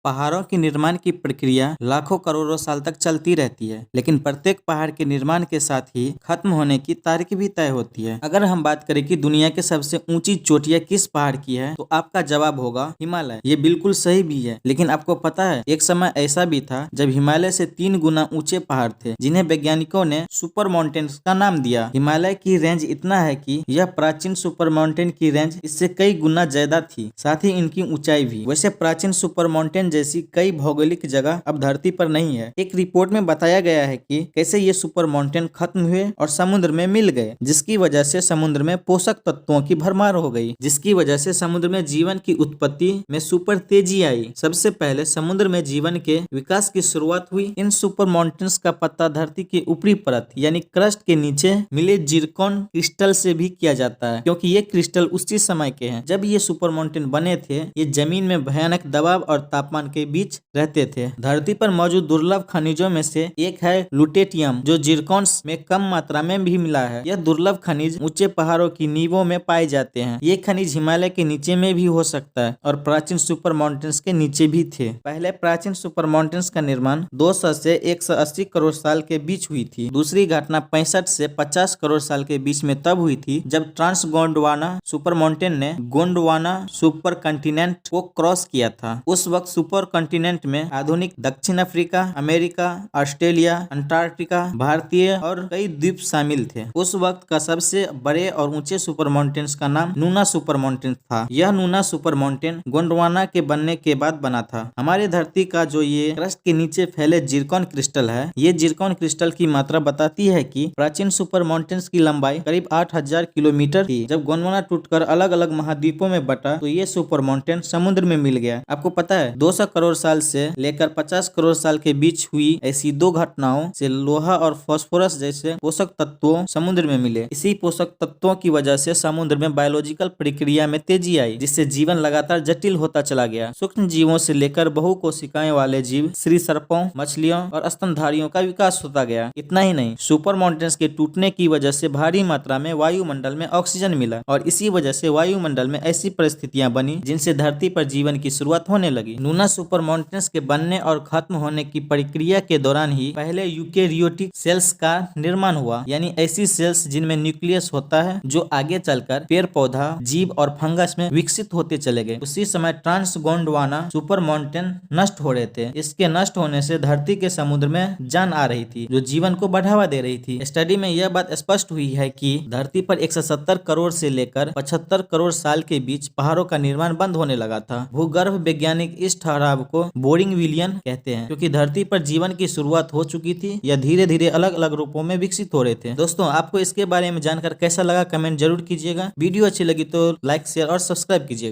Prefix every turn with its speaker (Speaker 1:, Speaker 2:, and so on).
Speaker 1: पहाड़ों के निर्माण की प्रक्रिया लाखों करोड़ों साल तक चलती रहती है, लेकिन प्रत्येक पहाड़ के निर्माण के साथ ही खत्म होने की तारीख भी तय होती है। अगर हम बात करें कि दुनिया के सबसे ऊंची चोटियां किस पहाड़ की है, तो आपका जवाब होगा हिमालय। ये बिल्कुल सही भी है, लेकिन आपको पता है एक समय ऐसा भी था जब हिमालय से 3 गुना ऊंचे पहाड़ थे, जिन्हें वैज्ञानिकों ने सुपर माउंटेन्स का नाम दिया। हिमालय की रेंज इतना है कि यह प्राचीन सुपर माउंटेन की रेंज इससे कई गुना ज्यादा थी, साथ ही इनकी ऊंचाई भी। वैसे प्राचीन सुपर माउंटेन जैसी कई भौगोलिक जगह अब धरती पर नहीं है। एक रिपोर्ट में बताया गया है कि कैसे ये सुपर माउंटेन खत्म हुए और समुद्र में मिल गए, जिसकी वजह से समुद्र में पोषक तत्वों की भरमार हो गई, जिसकी वजह से समुद्र में जीवन की उत्पत्ति में सुपर तेजी आई। सबसे पहले समुद्र में जीवन के विकास की शुरुआत हुई। इन सुपर माउंटेन्स का पता धरती की ऊपरी परत यानी क्रस्ट के नीचे मिले जिरकॉन क्रिस्टल से भी किया जाता है, क्योंकि ये क्रिस्टल उसी समय के हैं जब ये सुपर माउंटेन बने थे। ये जमीन में भयानक दबाव और तापमान के बीच रहते थे। धरती पर मौजूद दुर्लभ खनिजों में से एक है लुटेटियम, जो जिरकॉन्स में कम मात्रा में भी मिला है। यह दुर्लभ खनिज ऊंचे पहाड़ों की नींवों में पाए जाते हैं। ये खनिज हिमालय के नीचे में भी हो सकता है और प्राचीन सुपर माउंटेन्स के नीचे भी थे। पहले प्राचीन सुपर माउंटेन्स का निर्माण 200 से 180 करोड़ साल के बीच हुई थी। दूसरी घटना 65 से 50 करोड़ साल के बीच में तब हुई थी जब ट्रांस गोंडवाना सुपर माउंटेन ने गोंडवाना सुपर कंटिनेंट को क्रॉस किया था। उस वक्त सुपर कंटिनेंट में आधुनिक दक्षिण अफ्रीका, अमेरिका, ऑस्ट्रेलिया, अंटार्कटिका, भारतीय और कई द्वीप शामिल थे। उस वक्त का सबसे बड़े और ऊंचे सुपर माउंटेन्स का नाम नूना सुपर माउंटेन था। यह नूना सुपर माउंटेन गोंडवाना के बनने के बाद बना था। हमारे धरती का जो ये क्रस्ट के नीचे फैले जिरकॉन क्रिस्टल है, ये जिरकॉन क्रिस्टल की मात्रा बताती है कि प्राचीन सुपर माउंटेन्स की लंबाई करीब 8000 किलोमीटर थी। जब गोंडवाना टूटकर अलग अलग महाद्वीपों में बटा तो ये सुपर माउंटेन समुद्र में मिल गया। आपको पता है 200 करोड़ साल से लेकर 50 करोड़ साल के बीच हुई ऐसी दो घटनाओं से लोहा और फास्फोरस जैसे पोषक तत्वों समुद्र में मिले। इसी पोषक तत्वों की वजह से समुद्र में बायोलॉजिकल प्रक्रिया में तेजी आई, जिससे जीवन लगातार जटिल होता चला गया। सूक्ष्म जीवों से लेकर बहुकोशिकाएं वाले जीव, श्री सर्पों, मछलियों और स्तनधारियों का विकास होता गया। इतना ही नहीं, सुपर माउंटेन्स के टूटने की वजह से भारी मात्रा में वायुमंडल में ऑक्सीजन मिला और इसी वजह से वायुमंडल में ऐसी परिस्थितियां बनी जिनसे धरती पर जीवन की शुरुआत होने लगी। नूना सुपर माउंटेन्स के बनने और खत्म होने की प्रक्रिया के दौरान ही पहले यूकेरियोटिक सेल्स का निर्माण हुआ, यानी ऐसी सेल्स जिनमें न्यूक्लियस होता है जो आगे चलकर पेड़ पौधा, जीव और फंगस में विकसित होते चले गए। उसी समय ट्रांस गोंडवाना सुपर माउंटेन नष्ट हो रहे थे। इसके नष्ट होने से धरती के समुद्र में जान आ रही थी, जो जीवन को बढ़ावा दे रही थी। स्टडी में यह बात स्पष्ट हुई है कि धरती पर 170 करोड़ से लेकर 75 करोड़ साल के बीच पहाड़ों का निर्माण बंद होने लगा था। भूगर्भ वैज्ञानिक इस ठहराव को बोरिंग विलियन कहते हैं, क्योंकि धरती पर जीवन की शुरुआत हो चुकी थी या धीरे धीरे अलग अलग रूपों में विकसित हो रहे थे। दोस्तों, आपको इसके बारे में जानकर कैसा लगा कमेंट जरूर कीजिएगा। वीडियो अच्छी लगी तो लाइक, शेयर और सब्सक्राइब कीजिएगा।